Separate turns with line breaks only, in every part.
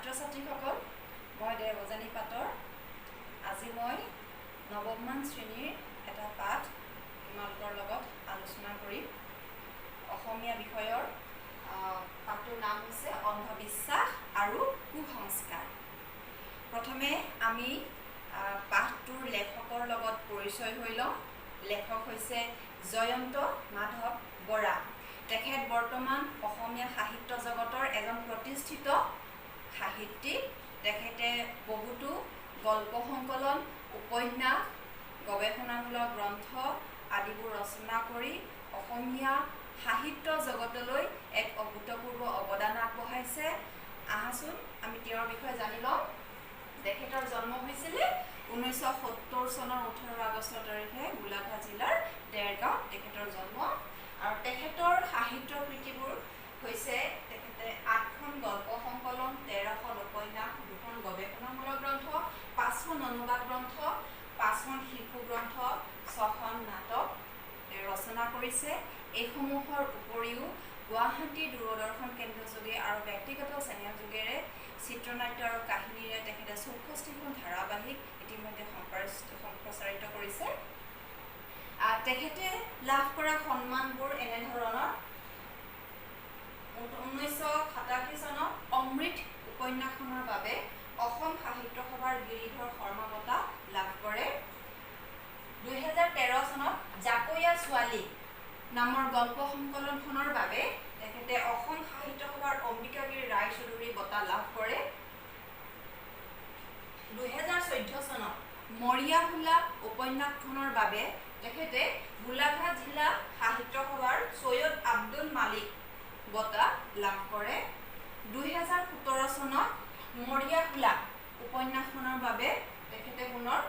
ছাত্ৰ-ছাত্ৰীসকল, মই দেৱযানী পাটৰ। আজি মই নৱমমান শ্ৰেণীৰ এটা পাঠ তোমালোকৰ লগত আলোচনা কৰিম। অসমীয়া বিষয়ৰ পাঠটোৰ নাম হৈছে অন্ধবিশ্বাস আৰু কুসংস্কাৰ। প্ৰথমে আমি পাঠটোৰ লেখকৰ লগত পৰিচয় হৈ লওঁ। লেখক হৈছে জয়ন্ত মাধৱ বৰা। তেখেত বৰ্তমান অসমীয়া সাহিত্য জগতৰ এজন প্ৰতিষ্ঠিত সাহিত্যিক। তেখেতে বহুতো গল্প সংকলন, উপন্যাস, গৱেষণামূলক গ্ৰন্থ আদিবোৰ ৰচনা কৰি অসমীয়া সাহিত্য জগতলৈ এক অভূতপূৰ্ব অৱদান আগবঢ়াইছে। আহাচোন আমি তেওঁৰ বিষয়ে জানি লওঁ। তেখেতৰ জন্ম হৈছিলে 1970 চনৰ 18 আগষ্ট তাৰিখে গোলাঘাট জিলাৰ দেৰগাঁৱত তেখেতৰ জন্ম। আৰু তেখেতৰ সাহিত্য কৃতিবোৰ হৈছে তেখেতে 8খন গল্প সংকলন, 13খন উপন্যাস, 2খন গৱেষণামূলক গ্ৰন্থ, 5খন অনুবাদ গ্ৰন্থ, 5খন শিশু গ্ৰন্থ, 6খন নাটক ৰচনা কৰিছে। এইসমূহৰ উপৰিও গুৱাহাটী দূৰদৰ্শন কেন্দ্ৰযোগে আৰু ব্যক্তিগত চেনেল যোগেৰে চিত্ৰনাট্য আৰু কাহিনীৰে তেখেতে 64খন ধাৰাবাহিক ইতিমধ্যে সম্প্ৰচাৰিত কৰিছে। তেখেতে লাভ কৰা সন্মানবোৰ এনেধৰণৰ: 1987 চনত অমৃত উপন্যাসখনৰ বাবে অসম সাহিত্য সভাৰ গিৰিধৰ শৰ্মা বঁটা লাভ কৰে। 2013 চনত জাকৈয়া ছোৱালী নামৰ গল্প সংকলনখনৰ বাবে তেখেতে অসম সাহিত্য সভাৰ অম্বিকাগিৰি ৰায়চৌধুৰী বঁটা লাভ কৰে। 2014 চনত মৰিয়াহোলা উপন্যাসখনৰ বাবে তেখেতে গোলাঘাট জিলা সাহিত্য সভাৰ সৈয়দ আব্দুল মালিক বঁটা লাভ কৰে। 2017 চনত মৰিয়াহোলা উপন্যাসখনৰ বাবে তেখেতে পুনৰ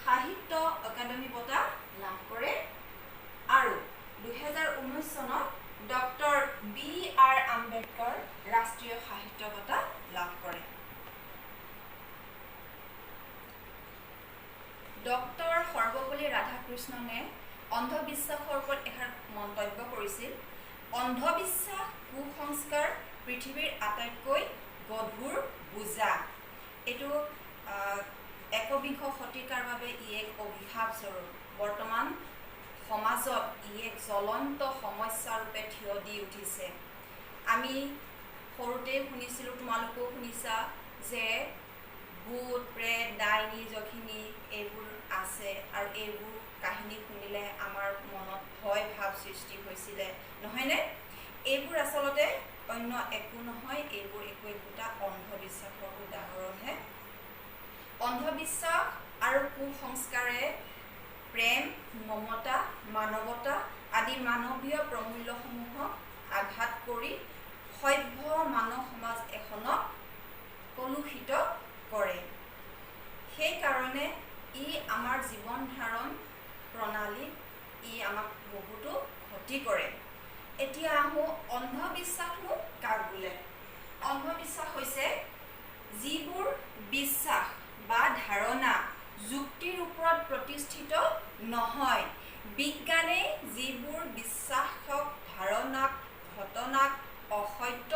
সাহিত্য অকাডেমী বঁটা লাভ কৰে। আৰু 2019 চনত ডক্টৰ B.R. আম্বেদকাৰ ৰাষ্ট্ৰীয় সাহিত্য বঁটা লাভ কৰে। ডক্টৰ সৰ্বপল্লী ৰাধাকৃষ্ণনে অন্ধবিশ্বাসৰ ওপৰত এষাৰ মন্তব্য কৰিছিল: অন্ধবিশ্বাস, কুসংস্কাৰ পৃথিৱীৰ আটাইতকৈ গধুৰ বোজা। এইটো একবিংশ শতিকাৰ বাবে ই এক অভিশাপ স্বৰূপ। বৰ্তমান সমাজত ই এক জ্বলন্ত সমস্যা ৰূপে থিয় দি উঠিছে। আমি সৰুতে শুনিছিলোঁ, তোমালোকেও শুনিছা, যে ভূত, প্ৰেত, ডাইনী, যখিনী এইবোৰ আছে আৰু এইবোৰ কাহিনী শুনিলে আমাৰ মনত ভয় ভাৱ সৃষ্টি হৈছিলে, নহয়নে? এইবোৰ আচলতে অন্য একো নহয়, এইবোৰ একোটা অন্ধবিশ্বাসৰ উদাহৰণহে। অন্ধবিশ্বাস আৰু কুসংস্কাৰে প্ৰেম, মমতা, মানৱতা আদি মানৱীয় প্ৰমূল্যসমূহক আঘাত কৰি সভ্য মানৱ সমাজ এখনক কলুষিত কৰে। সেইকাৰণে ই আমাৰ জীৱন ধাৰণ প্ৰণালীত ই আমাক বহুতো ক্ষতি কৰে। এতিয়া আহোঁ, অন্ধবিশ্বাসনো কাক বোলে? অন্ধবিশ্বাস হৈছে যিবোৰ বিশ্বাস বা ধাৰণা যুক্তিৰ ওপৰত প্ৰতিষ্ঠিত নহয়। বিজ্ঞানে যিবোৰ বিশ্বাসক, ধাৰণাক, ঘটনাক অসত্য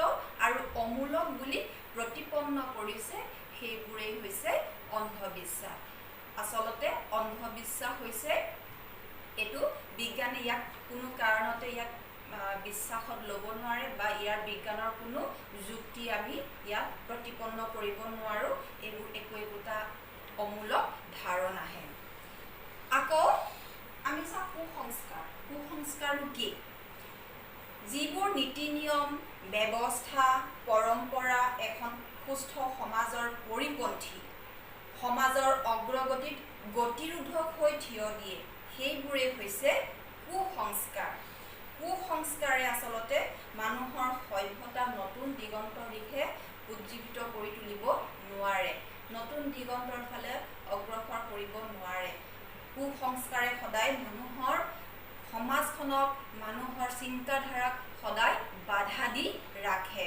আৰু অমূলক বুলি প্ৰতিপন্ন কৰিছে, সেইবোৰেই হৈছে অন্ধবিশ্বাস। আচলতে অন্ধবিশ্বাস হৈছে এইটো বিজ্ঞানে ইয়াক কোনো কাৰণতে ইয়াক বিশ্বাসত ল'ব নোৱাৰে বা ইয়াৰ বিজ্ঞানৰ কোনো যুক্তি আমি ইয়াক প্ৰতিপন্ন কৰিব নোৱাৰোঁ। এইবোৰ একোটা অমূলক ধাৰণাহে। আকৌ আমি চাওঁ কুসংস্কাৰ। কুসংস্কাৰটো কি? যিবোৰ নীতি নিয়ম, ব্যৱস্থা, পৰম্পৰা এখন সুস্থ সমাজৰ পৰিপন্থী, সমাজৰ অগ্ৰগতিত গতিৰোধক হৈ থিয় দিয়ে, সেইবোৰেই হৈছে কুসংস্কাৰ। কুসংস্কাৰে আচলতে মানুহৰ সভ্যতা নতুন দিগন্তৰ দিশে উজ্জীৱিত কৰি তুলিব নোৱাৰে, নতুন দিগন্তৰ ফালে অগ্ৰসৰ কৰিব নোৱাৰে। কুসংস্কাৰে সদায় মানুহৰ সমাজখনক, মানুহৰ চিন্তাধাৰাক সদায় বাধা দি ৰাখে।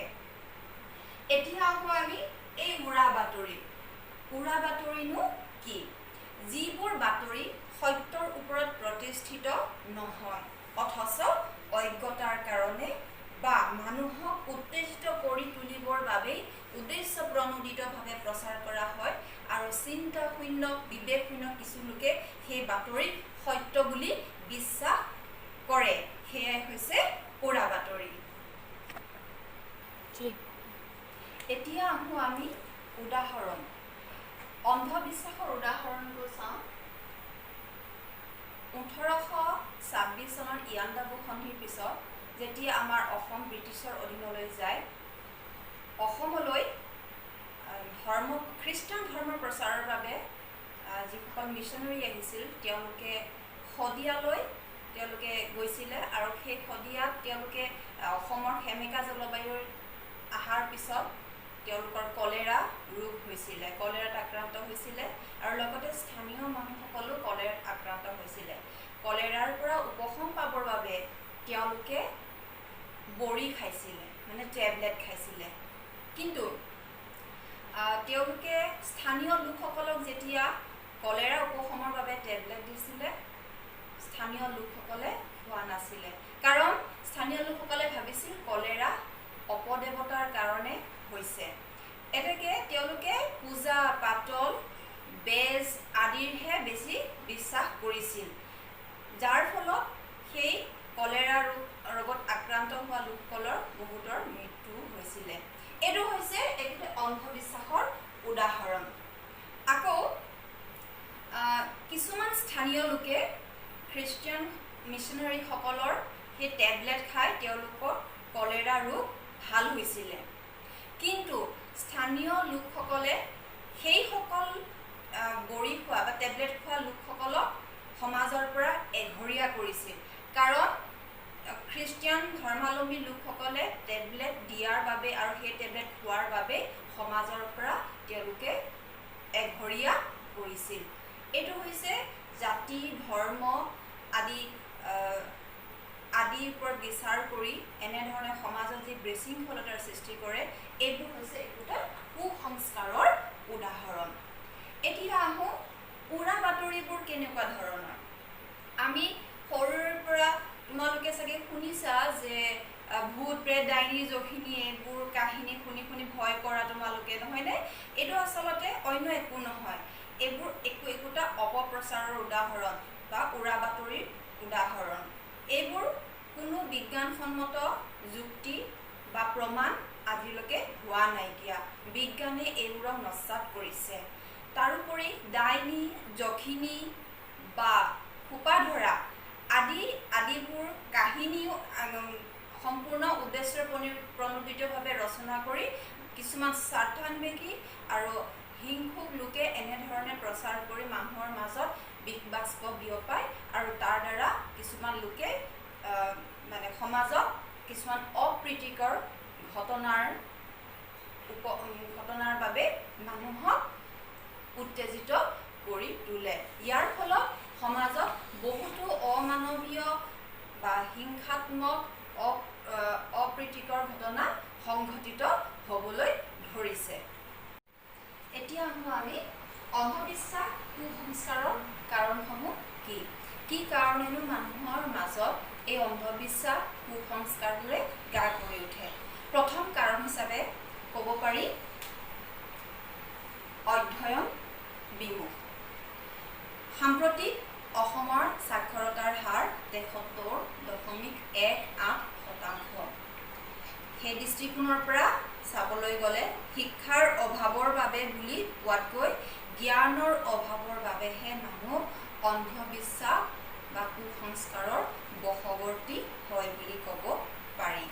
এতিয়া আহোঁ আমি এই উৰা বাতৰি। উৰা বাতৰিনো কি? যিবোৰ বাতৰি সত্যৰ ওপৰত প্ৰতিষ্ঠিত নহয়, অথচ অজ্ঞতাৰ কাৰণে বা মানুহক উত্তেজিত কৰি তুলিবৰ বাবেই উদ্দেশ্য প্ৰণোদিতভাৱে প্ৰচাৰ কৰা হয় আৰু চিন্তাশূন্য বিবেকশূন্য কিছু লোকে সেই বাতৰিক সত্য বুলি বিশ্বাস কৰে। সেয়াই হৈছে উৰা বাতৰি। এতিয়া আহোঁ আমি উদাহৰণ, অন্ধবিশ্বাসৰ উদাহৰণবোৰ চাওঁ। 1826 চনত ইয়াণ্ডাবু সন্ধিৰ পিছত যেতিয়া আমাৰ অসম ব্ৰিটিছৰ অধীনলৈ যায়, অসমলৈ খ্ৰীষ্টান ধৰ্ম প্ৰচাৰৰ বাবে যিসকল মিছনেৰী আহিছিল তেওঁলোকে শদিয়ালৈ গৈছিলে আৰু সেই শদিয়াত তেওঁলোকে অসমৰ সেমেকা জলবায়ুৰ অহাৰ পিছত তেওঁলোকৰ কলেৰা ৰোগ হৈছিলে, কলেৰাত আক্ৰান্ত হৈছিলে আৰু লগতে স্থানীয় মানুহসকলো কলেৰাত আক্ৰান্ত হৈছিলে। কলেৰাৰ পৰা উপশম পাবৰ বাবে তেওঁলোকে বড়ি খাইছিলে, মানে টেবলেট খাইছিলে। কিন্তু তেওঁলোকে স্থানীয় লোকসকলক যেতিয়া কলেৰা উপশমৰ বাবে টেবলেট দিছিলে, স্থানীয় লোকসকলে খোৱা নাছিলে, কাৰণ স্থানীয় লোকসকলে ভাবিছিল কলেৰা অপদেৱতাৰ কাৰণে হৈছে। এনেকৈ তেওঁলোকে পূজা পাতল বেজ আদিৰহে বেছি বিশ্বাস কৰিছিল, যাৰ ফলত সেই কলেৰা ৰোগত আক্ৰান্ত হোৱা লোকসকলৰ বহুতৰ মৃত্যু হৈছিলে। এইটো হৈছে একোটা অন্ধবিশ্বাসৰ উদাহৰণ। আকৌ কিছুমান স্থানীয় লোকে খ্ৰীষ্টিয়ান মিছনেৰীসকলৰ সেই টেবলেট খাই তেওঁলোকৰ কলেৰা ৰোগ ভাল হৈছিলে। কিন্তু স্থানীয় লোকসকলে সেইসকল বড়ি খোৱা বা টেবলেট খোৱা লোকসকলক সমাজৰ পৰা এঘৰীয়া কৰিছিল, কাৰণ খ্ৰীষ্টিয়ান ধৰ্মাৱলম্বী লোকসকলে টেবলেট দিয়াৰ বাবে আৰু সেই টেবলেট খোৱাৰ বাবে সমাজৰ পৰা তেওঁলোকে এঘৰীয়া কৰিছিল। এইটো হৈছে জাতি ধৰ্ম আদিৰ ওপৰত বিচাৰ কৰি এনেধৰণে সমাজত যি বিশৃংখলতাৰ সৃষ্টি কৰে, এইবোৰ হৈছে একোটা কুসংস্কাৰৰ উদাহৰণ। এতিয়া আহোঁ উৰা বাতৰিবোৰ কেনেকুৱা ধৰণৰ। আমি সৰুৰে পৰা তোমালোকে চাগে শুনিছা যে ভূত প্ৰেত ডাইনী যখিনী এইবোৰ কাহিনী শুনি শুনি ভয় কৰা তোমালোকে, নহয়নে? এইটো আচলতে অন্য একো নহয়, এইবোৰ একোটা অপপ্ৰচাৰৰ উদাহৰণ বা উৰা বাতৰিৰ উদাহৰণ। এইবোৰ কোনো বিজ্ঞানসন্মত যুক্তি বা প্ৰমাণ আজিলৈকে হোৱা নাইকিয়া, বিজ্ঞানে এইবোৰক নস্যাৎ কৰিছে। তাৰোপৰি ডাইনী যখিনী বা খোপা ধৰা আদিবোৰ কাহিনীও সম্পূৰ্ণ উদ্দেশ্য প্ৰণোদিতভাৱে ৰচনা কৰি কিছুমান স্বাৰ্থান্বেষী আৰু হিংসুক লোকে এনেধৰণে প্ৰচাৰ কৰি মানুহৰ মাজত বিষ-বাষ্প বিয়পায় আৰু তাৰ দ্বাৰা কিছুমান লোকে মানে সমাজত কিছুমান অপ্ৰীতিকৰ ঘটনাৰ বাবে মানুহক উত্তেজিত কৰি তোলে। ইয়াৰ ফলত সমাজত বহুতো অমানৱীয় বা হিংসাত্মক অপ্ৰীতিকৰ ঘটনা সংঘটিত হ'বলৈ ধৰিছে। এতিয়া আহোঁ আমি অন্ধবিশ্বাস কুসংস্কাৰৰ কাৰণসমূহ কি কাৰণেনো মানুহৰ মাজত এই অন্ধবিশ্বাস কুসংস্কাৰবোৰে গা কৰি উঠে। প্ৰথম কাৰণ হিচাপে ক'ব পাৰি অধ্যয়ন বিমুখ। সাম্প্ৰতিক অসমৰ সাক্ষৰতাৰ হাৰ 73.18%। সেই দৃষ্টিকোণৰ পৰা চাবলৈ গ'লে শিক্ষাৰ অভাৱৰ বাবে বুলি কোৱাতকৈ জ্ঞানৰ অভাৱৰ বাবেহে মানুহ অন্ধবিশ্বাস বা কুসংস্কাৰৰ বশৱৰ্তী হয় বুলি ক'ব পাৰি।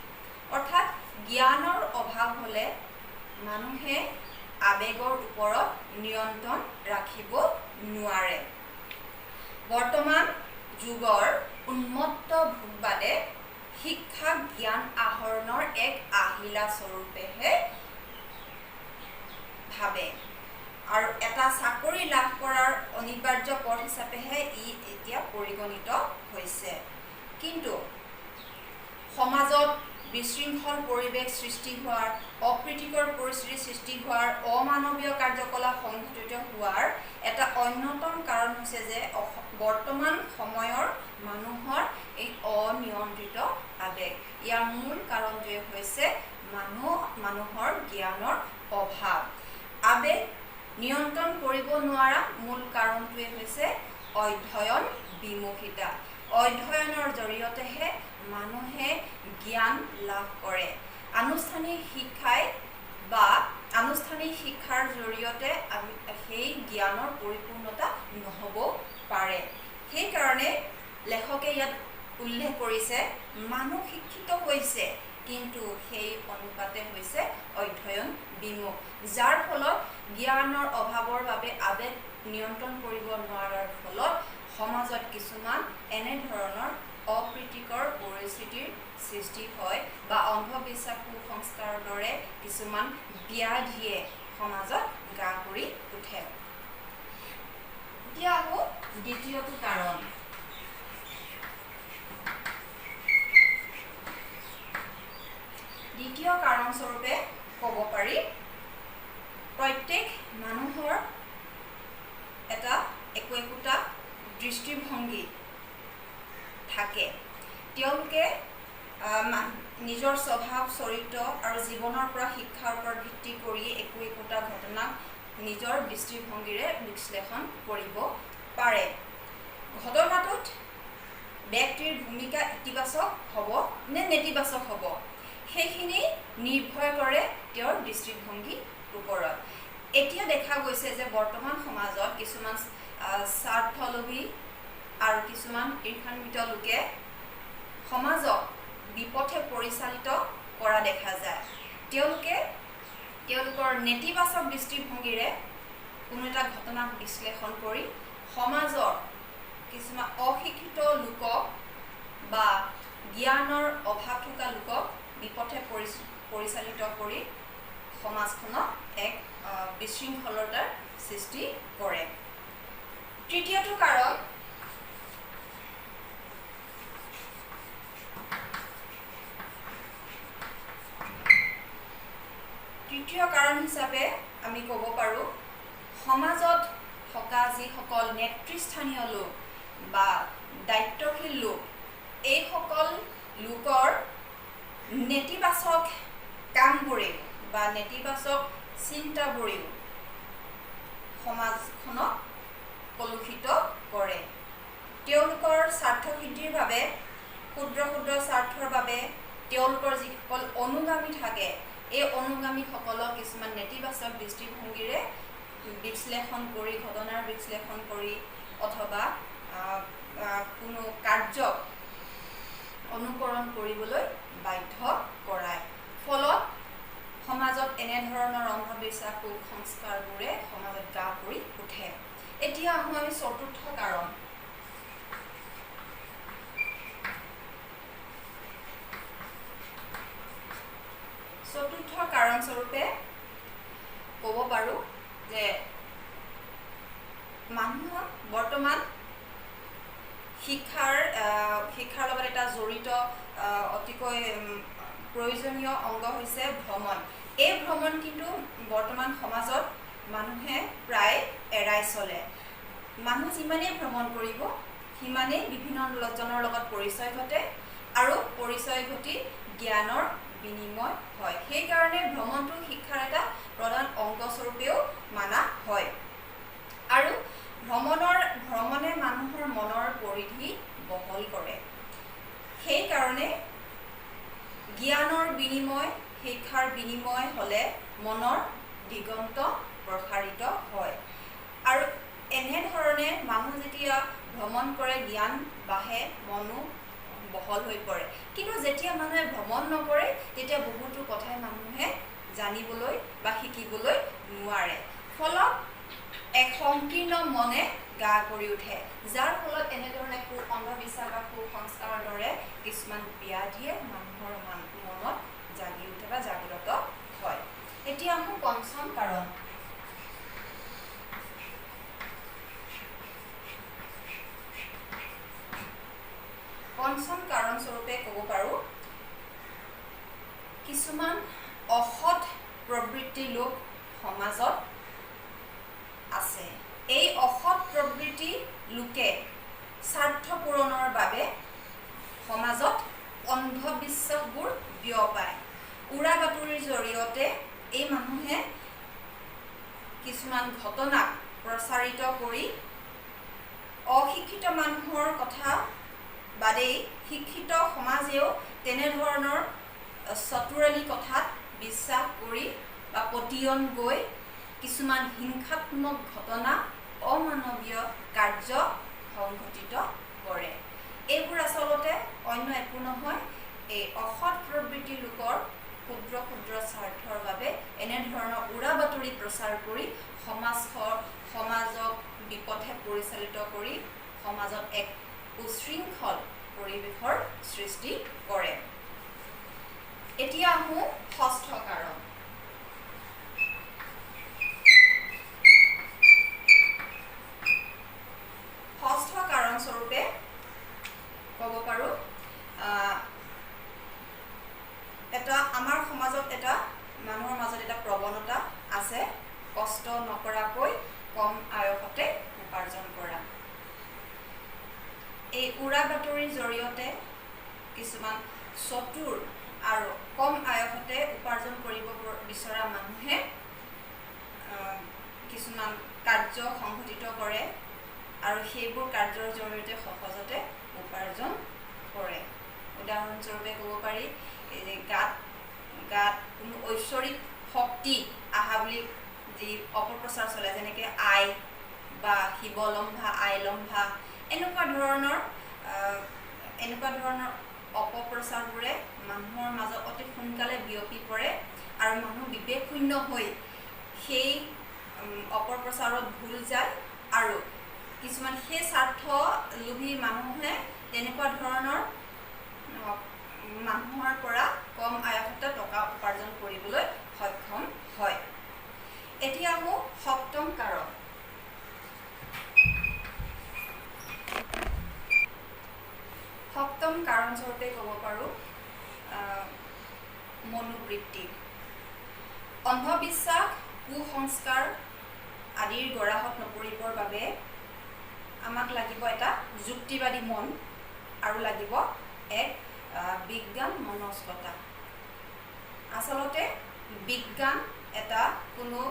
অৰ্থাৎ জ্ঞানৰ অভাৱ হ'লে মানুহে আৱেগৰ ওপৰত নিয়ন্ত্ৰণ ৰাখিব নোৱাৰে। বৰ্তমান যুগৰ উন্মত্ত ভোগবাদে শিক্ষা জ্ঞান আহৰণৰ এক আহিলা স্বৰূপেহে ভাবে আৰু এটা চাকৰি লাভ কৰাৰ অনিবাৰ্য পথ হিচাপেহে ই এতিয়া পৰিগণিত হৈছে। কিন্তু সমাজত বিশৃংখল পৰিৱেশ সৃষ্টি হোৱাৰ, অপ্ৰীতিকৰ পৰিস্থিতি সৃষ্টি হোৱাৰ, অমানৱীয় কাৰ্যকলাপ সংঘটিত হোৱাৰ এটা অন্যতম কাৰণ হৈছে যে বৰ্তমান সময়ৰ মানুহৰ এই অনিয়ন্ত্ৰিত আৱেগ। ইয়াৰ মূল কাৰণটোৱে হৈছে মানুহৰ জ্ঞানৰ অভাৱ। আবেগ নিয়ন্ত্ৰণ কৰিব নোৱাৰা মূল কাৰণটোৱে হৈছে অধ্যয়ন বিমুখিতা। অধ্যয়নৰ জৰিয়তেহে মানুহে জ্ঞান লাভ কৰে। আনুষ্ঠানিক শিক্ষাৰ জৰিয়তে সেই জ্ঞানৰ পৰিপূৰ্ণতা নহ'ব পাৰে। সেইকাৰণে লেখকে ইয়াত উল্লেখ কৰিছে মানুহ শিক্ষিত হৈছে কিন্তু সেই অনুপাতে হৈছে অধ্যয়ন বিমুখ, যাৰ ফলত জ্ঞানৰ অভাৱৰ বাবে আবেগ নিয়ন্ত্ৰণ কৰিব নোৱাৰাৰ ফলত সমাজত কিছুমান এনেধৰণৰ অপ্ৰীতিকৰ পৰিস্থিতিৰ সৃষ্টি হয় বা অন্ধবিশ্বাস কুসংস্কাৰৰ দৰে কিছুমান ব্যাধিয়ে সমাজত গা কৰি উঠে। এতিয়া আকৌ দ্বিতীয়টো কাৰণ। দ্বিতীয় কাৰণস্বৰূপে ক'ব পাৰি প্ৰত্যেক মানুহৰ একোটা দৃষ্টিভংগী থাকে। তেওঁলোকে নিজৰ স্বভাৱ চৰিত্ৰ আৰু জীৱনৰ পৰা শিক্ষাৰ ওপৰত ভিত্তি কৰি একোটা ঘটনাক নিজৰ দৃষ্টিভংগীৰে বিশ্লেষণ কৰিব পাৰে। ঘটনাটোত ব্যক্তিৰ ভূমিকা ইতিবাচক হ'ব নে নেতিবাচক হ'ব সেইখিনি নিৰ্ভৰ কৰে তেওঁৰ দৃষ্টিভংগীৰ ওপৰত। এতিয়া দেখা গৈছে যে বৰ্তমান সমাজত কিছুমান স্বাৰ্থলোভী আৰু কিছুমান ঈৰ্ষান্বিত লোকে সমাজক বিপথে পৰিচালিত কৰা দেখা যায়। তেওঁলোকৰ নেতিবাচক দৃষ্টিভংগীৰে কোনো এটা ঘটনাক বিশ্লেষণ কৰি সমাজৰ কিছুমান অশিক্ষিত লোকক বা জ্ঞানৰ অভাৱ থকা লোকক বিপথে পৰিচালিত কৰি সমাজখনক এক বিশৃংখলতাৰ সৃষ্টি কৰে। তৃতীয়টো কাৰণ হিচাপে আমি ক'ব পাৰোঁ সমাজত থকা যিসকল নেতৃস্থানীয় লোক বা দায়িত্বশীল লোক, এইসকল লোকৰ নেতিবাচক কামবোৰেও বা নেতিবাচক চিন্তাবোৰেও সমাজখনক কলুষিত কৰে। তেওঁলোকৰ স্বাৰ্থসিদ্ধিৰ বাবে ক্ষুদ্ৰ স্বাৰ্থৰ বাবে তেওঁলোকৰ যিসকল অনুগামী থাকে এই অনুগামীসকলক কিছুমান নেতিবাচক দৃষ্টিভংগীৰে ঘটনাৰ বিশ্লেষণ কৰি অথবা কোনো কাৰ্যক অনুকৰণ কৰিবলৈ বাধ্য কৰায়। ফলত সমাজত এনেধৰণৰ অন্ধবিশ্বাস কুসংস্কাৰবোৰে সমাজত গা কৰি উঠে। এতিয়া আহোঁ আমি চতুৰ্থ কাৰণ। চতুৰ্থ কাৰণস্বৰূপে ক'ব পাৰোঁ যে মানুহৰ বৰ্তমান শিক্ষাৰ লগত এটা জড়িত অতিকৈ প্ৰয়োজনীয় অংগ হৈছে ভ্ৰমণ। এই ভ্ৰমণ কিন্তু বৰ্তমান সমাজত মানুহে প্ৰায় এৰাই চলে। মানুহ যিমানেই ভ্ৰমণ কৰিব সিমানেই বিভিন্ন জনৰ লগত পৰিচয় ঘটে আৰু পৰিচয় ঘটি জ্ঞানৰ বিনিময় হয়। সেইকাৰণে ভ্ৰমণটো শিক্ষাৰ এটা প্ৰধান অংগস্বৰূপেও মানা হয়। আৰু ভ্ৰমণে মানুহৰ মনৰ পৰিধি বহল কৰে। সেইকাৰণে জ্ঞানৰ বিনিময়, শিক্ষাৰ বিনিময় হ'লে মনৰ দিগন্ত প্ৰসাৰিত হয়। আৰু এনেধৰণে মানুহ যেতিয়া ভ্ৰমণ কৰে জ্ঞান বাঢ়ে, মনো বহল হৈ পৰে। কিন্তু যেতিয়া মানুহে ভ্ৰমণ নকৰে তেতিয়া বহুতো কথাই মানুহে জানিবলৈ বা শিকিবলৈ নোৱাৰে। ফলত এক সংকীৰ্ণ মনে গা কৰি উঠে, যাৰ ফলত এনেধৰণে অন্ধবিশ্বাস বা কুসংস্কাৰৰ দৰে কিছুমান ব্যাধিয়ে মানুহৰ মনত জাগি উঠে বা জাগ্ৰত হয়। এতিয়া আহোঁ পঞ্চম কাৰণ। পঞ্চম কাৰণস্বৰূপে ক'ব পাৰোঁ কিছুমান অসৎ প্ৰবৃত্তিৰ লোক সমাজত আছে। এই অসৎ প্ৰবৃত্তি লোকে স্বাৰ্থ পূৰণৰ বাবে সমাজত অন্ধবিশ্বাসবোৰ বিয়পায়। উৰা বাতৰিৰ জৰিয়তে এই মানুহে কিছুমান ঘটনাক প্ৰচাৰিত কৰি অশিক্ষিত মানুহৰ কথা বাদেই শিক্ষিত সমাজেও তেনেধৰণৰ চতুৰালি কথাত বিশ্বাস কৰি বা পতিয়ন গৈ কিছুমান হিংসাত্মক ঘটনা অমানৱীয় কাৰ্য সংঘটিত কৰে। এইবোৰ আচলতে অন্য একো নহয়, এই অসৎ প্ৰবৃত্তিৰ লোকৰ ক্ষুদ্ৰ ক্ষুদ্ৰ স্বাৰ্থৰ বাবে এনেধৰণৰ উৰা বাতৰি প্ৰচাৰ কৰি সমাজক বিপথে পৰিচালিত কৰি সমাজত এক উশৃংখল পৰিৱেশৰ সৃষ্টি কৰে। এতিয়া আহোঁ ষষ্ঠ কাৰণ। ষষ্ঠ কাৰণস্বৰূপে ক'ব পাৰোঁ আমাৰ সমাজত মানুহৰ মাজত এটা প্ৰৱণতা আছে, কষ্ট নকৰাকৈ কম আয়সতে উপাৰ্জন কৰা। এই উৰা বাতৰিৰ জৰিয়তে কিছুমান চতুৰ আৰু কম আয়সতে উপাৰ্জন কৰিব বিচৰা মানুহে কিছুমান কাৰ্য সংঘটিত কৰে আৰু সেইবোৰ কাৰ্যৰ জৰিয়তে সহজতে উপাৰ্জন কৰে। উদাহৰণস্বৰূপে ক'ব পাৰি, এই যে গাত কোনো ঐশ্বৰিক শক্তি আহা বুলি যি অপপ্ৰচাৰ চলে, যেনেকৈ আই বা শিৱলম্ভা, আইলম্ভা, এনেকুৱা ধৰণৰ অপপ্ৰচাৰবোৰে মানুহৰ মাজত অতি সোনকালে বিয়পি পৰে আৰু মানুহ বিবেকশূন্য হৈ সেই অপপ্ৰচাৰত ভুল যায় আৰু কিছুমান সেই স্বাৰ্থ লোভী মানুহে তেনেকুৱা ধৰণৰ মানুহৰ পৰা কম আয়সতে টকা উপাৰ্জন কৰিবলৈ সক্ষম হয়। এতিয়া আহোঁ সপ্তম কাৰণ। সপ্তম কাৰণস্বৰূপে ক'ব পাৰোঁ মনোবৃত্তি। অন্ধবিশ্বাস, কুসংস্কাৰ আদিৰ গৰাহত নপৰিবৰ বাবে আমাক লাগিব এটা যুক্তিবাদী মন আৰু লাগিব এক বিজ্ঞান মনস্কতা। আচলতে বিজ্ঞান এটা কোনো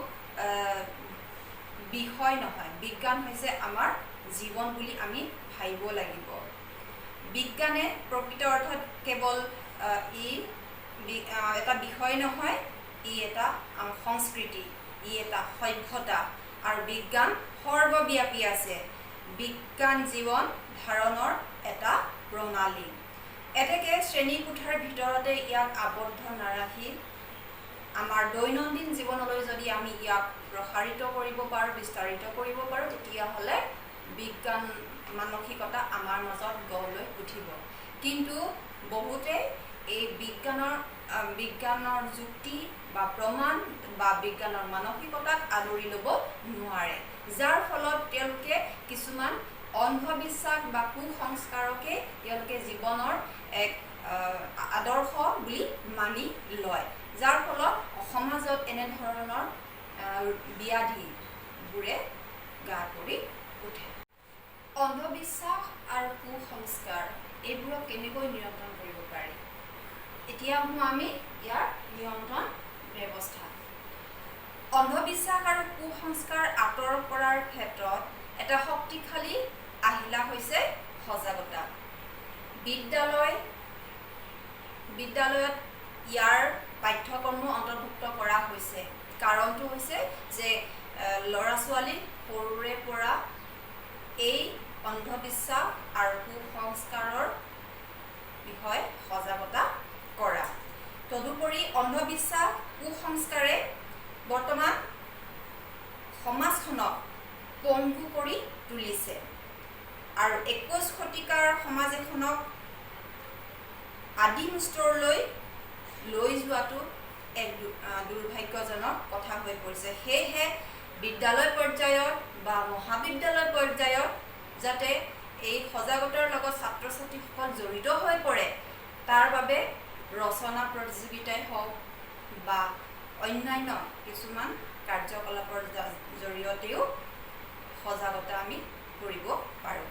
বিষয় নহয়, বিজ্ঞান হৈছে আমাৰ জীৱন বুলি আমি ভাবিব লাগিব। বিজ্ঞানে প্ৰকৃত অৰ্থত কেৱল এটা বিষয় নহয়, ই এটা সংস্কৃতি, ই এটা সভ্যতা আৰু বিজ্ঞান সৰ্বব্যাপী আছে। বিজ্ঞান জীৱন ধাৰণৰ এটা প্ৰণালী। এতেকে শ্ৰেণীকোঠাৰ ভিতৰতে ইয়াক আবদ্ধ নাৰাখি আমাৰ দৈনন্দিন জীৱনলৈ যদি আমি ইয়াক প্ৰসাৰিত কৰিব পাৰোঁ, বিস্তাৰিত কৰিব পাৰোঁ, তেতিয়াহ'লে বিজ্ঞান মানসিকতা আমাৰ মাজত গঢ় লৈ উঠিব। কিন্তু বহুতে এই বিজ্ঞানৰ যুক্তি বা প্ৰমাণ বা বিজ্ঞানৰ মানসিকতাক আদৰি ল'ব নোৱাৰে, যাৰ ফলত তেওঁলোকে কিছুমান অন্ধবিশ্বাস বা কুসংস্কাৰকে তেওঁলোকে জীৱনৰ এক আদৰ্শ বুলি মানি লয়, যাৰ ফলত সমাজত এনেধৰণৰ ব্যাধিবোৰে গা কৰি উঠে। অন্ধবিশ্বাস আৰু কুসংস্কাৰ এইবোৰক কেনেকৈ নিয়ন্ত্ৰণ কৰিব পাৰি? এতিয়া আহোঁ আমি ইয়াৰ নিয়ন্ত্ৰণ ব্যৱস্থা। অন্ধবিশ্বাস আৰু কুসংস্কাৰ আঁতৰ কৰাৰ ক্ষেত্ৰত এটা শক্তিশালী আহিলা হৈছে সজাগতা। বিদ্যালয়ত ইয়াৰ পাঠ্যক্ৰমো অন্তৰ্ভুক্ত কৰা হৈছে। কাৰণটো হৈছে যে ল'ৰা ছোৱালী সৰুৰে পৰা এই অন্ধবিশ্বাস আৰু কুসংস্কাৰৰ বিষয়ে সজাগতা কৰা। তদুপৰি অন্ধবিশ্বাস, কুসংস্কাৰে বৰ্তমান সমাজখনক পংগু কৰি তুলিছে আৰু 21 শতিকাৰ সমাজ এখনক আদিম স্তৰলৈ লৈ যোৱাটো এক দুৰ্ভাগ্যজনক কথা হৈ পৰিছে। সেয়েহে বিদ্যালয় পৰ্যায়ত বা মহাবিদ্যালয় পৰ্যায়ত যাতে এই সজাগতাৰ লগত ছাত্ৰ ছাত্ৰীসকল জড়িত হৈ পৰে, তাৰ বাবে ৰচনা প্ৰতিযোগিতাই হওক বা অন্যান্য কিছুমান কাৰ্যকলাপৰ জৰিয়তেও সজাগতা আমি কৰিব পাৰোঁ।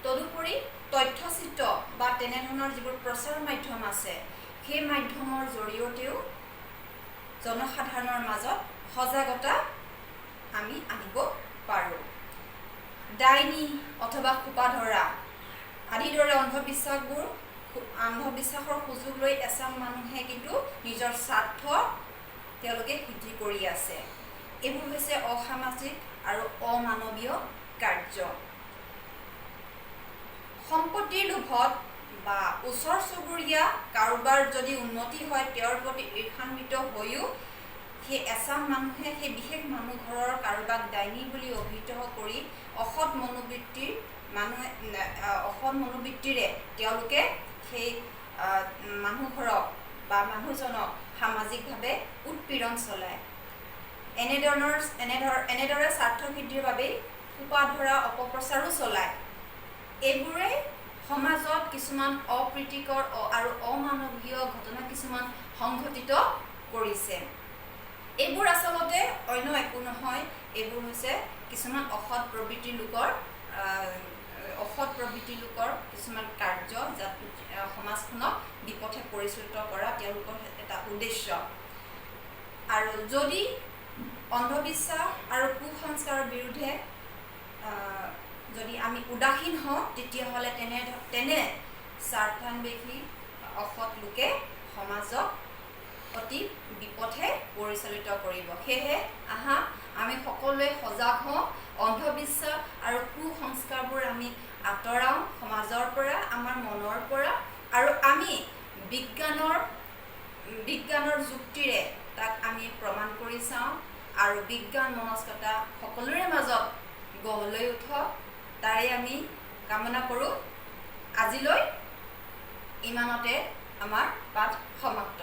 তদুপৰি তথ্যচিত্ৰ বা তেনেধৰণৰ যিবোৰ প্ৰচাৰ মাধ্যম আছে, সেই মাধ্যমৰ জৰিয়তেও জনসাধাৰণৰ মাজত সজাগতা আমি আনিব পাৰোঁ। ডাইনী অথবা খোপা ধৰা আদিৰ দৰে অন্ধবিশ্বাসৰ সুযোগ লৈ এচাম মানুহে কিন্তু নিজৰ স্বাৰ্থ তেওঁলোকে সিদ্ধি কৰি আছে। এইবোৰ হৈছে অসামাজিক আৰু অমানৱীয় কাৰ্য। সম্পত্তিৰ লোভত বা ওচৰ চুবুৰীয়া কাৰোবাৰ যদি উন্নতি হয় তেওঁৰ প্ৰতি ঈৰ্ষান্বিত হৈও সেই এচাম মানুহে সেই বিশেষ মানুহ ঘৰৰ কাৰোবাক ডাইনী বুলি অভিহিত কৰি অসৎ মনোবৃত্তিৰে তেওঁলোকে সেই মানুহ ঘৰক বা মানুহজনক সামাজিকভাৱে উৎপীড়ন চলায়। এনেদৰে স্বাৰ্থসিদ্ধিৰ বাবেই খোপা ধৰা অপপ্ৰচাৰো চলায়। এইবোৰে সমাজত কিছুমান অপ্ৰীতিকৰ আৰু অমানৱীয় ঘটনা কিছুমান সংঘটিত কৰিছে। এইবোৰ আচলতে অন্য একো নহয়, এইবোৰ হৈছে কিছুমান অসৎ প্ৰবৃত্তিৰ লোকৰ কিছুমান কাৰ্য, যাত সমাজখনক বিপথে পৰিচালিত কৰা তেওঁলোকৰ এটা উদ্দেশ্য। আৰু যদি অন্ধবিশ্বাস আৰু কুসংস্কাৰৰ বিৰুদ্ধে যদি আমি উদাসীন হওঁ, তেতিয়াহ'লে তেনে স্বাৰ্থান্বেষী অসৎ লোকে সমাজক অতি বিপথে পৰিচালিত কৰিব। সেয়েহে আহা আমি সকলোৱে সজাগ হওঁ, অন্ধবিশ্বাস আৰু কুসংস্কাৰবোৰ আমি আঁতৰাওঁ সমাজৰ পৰা, আমাৰ মনৰ পৰা, আৰু আমি বিজ্ঞানৰ যুক্তিৰে তাক আমি প্ৰমাণ কৰি চাওঁ আৰু বিজ্ঞান মনস্কতা সকলোৰে মাজত গঢ় লৈ উঠক, তাৰে আমি কামনা কৰোঁ। আজিলৈ ইমানতে আমাৰ পাঠ সমাপ্ত।